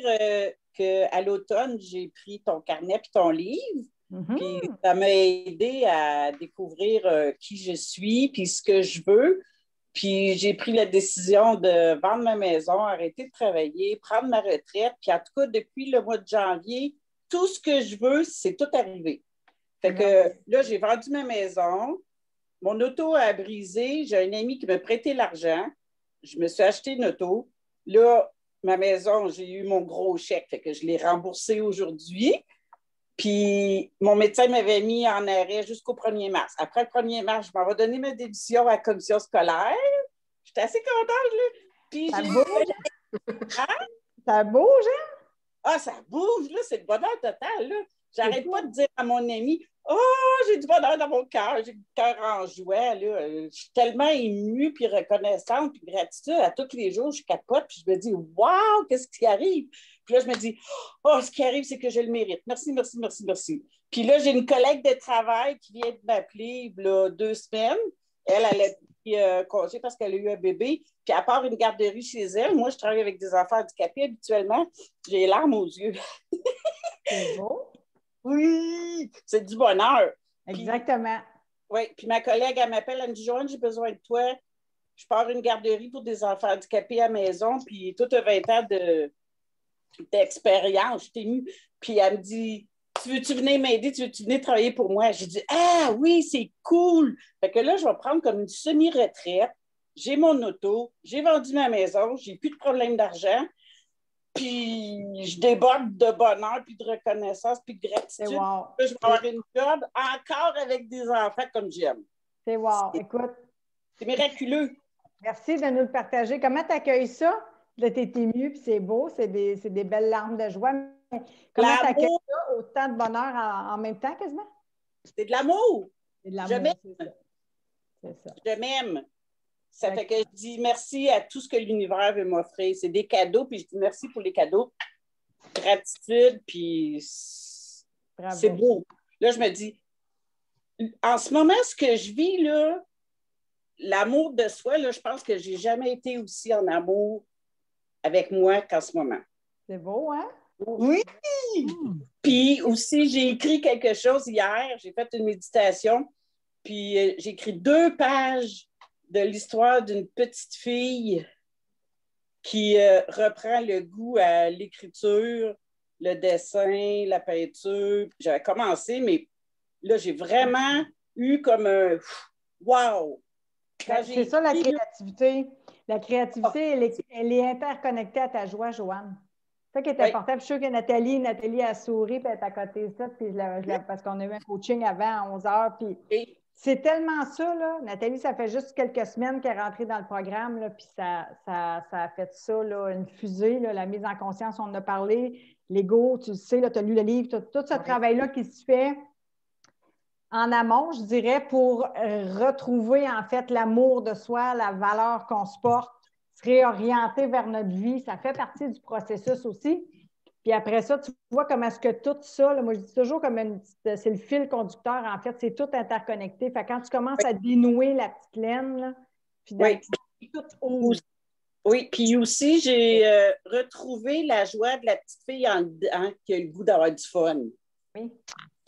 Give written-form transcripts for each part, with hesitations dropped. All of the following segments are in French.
dire qu'à l'automne, j'ai pris ton carnet et ton livre. Puis ça m'a aidé à découvrir qui je suis puis ce que je veux. Puis j'ai pris la décision de vendre ma maison, arrêter de travailler, prendre ma retraite. Puis en tout cas, depuis le mois de janvier, tout ce que je veux, c'est tout arrivé. Fait que là, j'ai vendu ma maison. Mon auto a brisé. J'ai un ami qui m'a prêté l'argent. Je me suis acheté une auto. Là, ma maison, j'ai eu mon gros chèque. Fait que je l'ai remboursé aujourd'hui. Puis mon médecin m'avait mis en arrêt jusqu'au 1er mars. Après le 1er mars, je m'en vais donner ma démission à la commission scolaire. J'étais assez contente, là. Puis Ça j'ai bouge? Ça bouge, hein? Ah, ça bouge, là, c'est le bonheur total, là. J'arrête pas de dire à mon ami, oh, j'ai du bonheur dans mon cœur, j'ai le cœur en joie, là. Je suis tellement émue, puis reconnaissante, puis gratitude. À tous les jours, je capote, puis je me dis, waouh, qu'est-ce qui arrive? Puis là, je me dis, oh, ce qui arrive, c'est que je le mérite. Merci, merci, merci, merci. Puis là, j'ai une collègue de travail qui vient de m'appeler, là, 2 semaines. Elle a pris congé parce qu'elle a eu un bébé. Puis à part une garderie chez elle, moi, je travaille avec des enfants handicapés habituellement. J'ai les larmes aux yeux. C'est beau. Oui, c'est du bonheur. Exactement. Oui, puis ma collègue, elle m'appelle, elle me dit, Joanne, j'ai besoin de toi. Je pars une garderie pour des enfants handicapés à la maison, puis tout a 20 ans d'expérience. Je t'ai mis. Puis elle me dit, tu veux-tu venir m'aider? Tu veux-tu venir travailler pour moi? J'ai dit, ah oui, c'est cool. Fait que là, je vais prendre comme une semi-retraite. J'ai mon auto, j'ai vendu ma maison, j'ai plus de problème d'argent. Puis je déborde de bonheur, puis de reconnaissance, puis de gratitude. C'est wow. Je vais avoir une job encore avec des enfants comme j'aime. C'est wow. Écoute. C'est miraculeux. Merci de nous le partager. Comment tu accueilles ça? Là, tu es émue, puis c'est beau, c'est des belles larmes de joie. Mais comment tu accueilles ça? Autant de bonheur en même temps, quasiment? C'est de l'amour. C'est de l'amour. Je m'aime. C'est ça. Je m'aime. Ça fait que je dis merci à tout ce que l'univers veut m'offrir. C'est des cadeaux, puis je dis merci pour les cadeaux. Gratitude, puis c'est beau. Là, je me dis, en ce moment, ce que je vis, là, l'amour de soi, là, je pense que je n'ai jamais été aussi en amour avec moi qu'en ce moment. C'est beau, hein? Oui! Puis aussi, j'ai écrit quelque chose hier. J'ai fait une méditation, puis j'ai écrit 2 pages de l'histoire d'une petite fille qui reprend le goût à l'écriture, le dessin, la peinture. J'avais commencé, mais là, j'ai vraiment eu comme un « wow ». C'est ça, la créativité. La créativité, elle est interconnectée à ta joie, Joanne. C'est ça qui est important. Puis je suis sûre que Nathalie a souri, puis elle est à côté de ça, puis parce qu'on a eu un coaching avant à 11 heures. Puis c'est tellement ça, là. Nathalie, ça fait juste quelques semaines qu'elle est rentrée dans le programme, là, puis ça a fait ça, là, une fusée, là, la mise en conscience, on en a parlé. L'ego, tu le sais, tu as lu le livre, tout ce travail-là qui se fait en amont, je dirais, pour retrouver en fait l'amour de soi, la valeur qu'on se porte, se réorienter vers notre vie. Ça fait partie du processus aussi. Puis après ça, tu vois comment est-ce que tout ça, là, moi je dis toujours comme c'est le fil conducteur, en fait, c'est tout interconnecté. Fait que quand tu commences à dénouer la petite laine, là, puis tout ouvre. Oui, puis aussi, j'ai retrouvé la joie de la petite fille qui a le goût d'avoir du fun. Oui.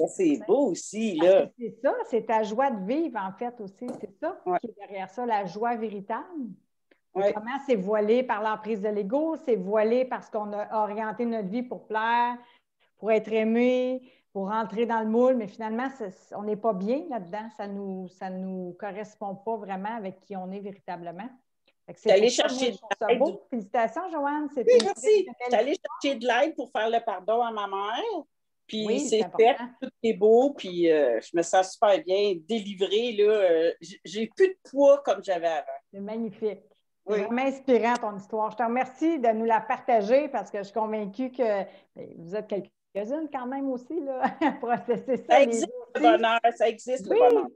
C'est beau aussi, là. C'est ça, c'est ta joie de vivre, en fait, aussi. C'est ça qui est derrière ça, la joie véritable. Comment c'est voilé par l'emprise de l'ego, c'est voilé parce qu'on a orienté notre vie pour plaire, pour être aimé, pour rentrer dans le moule, mais finalement, on n'est pas bien là-dedans. Ça nous correspond pas vraiment avec qui on est véritablement. C'est allé chercher de l'aide. Félicitations, Joanne. Oui, merci. Je suis allée chercher de l'aide pour faire le pardon à ma mère. Puis c'est fait, tout est beau, puis je me sens super bien délivrée. J'ai plus de poids comme j'avais avant. C'est magnifique. C'est vraiment inspirant ton histoire. Je te remercie de nous la partager parce que je suis convaincue que vous êtes quelques-unes quand même aussi là, à processer ça. Ça existe le bonheur, ça existe le bonheur.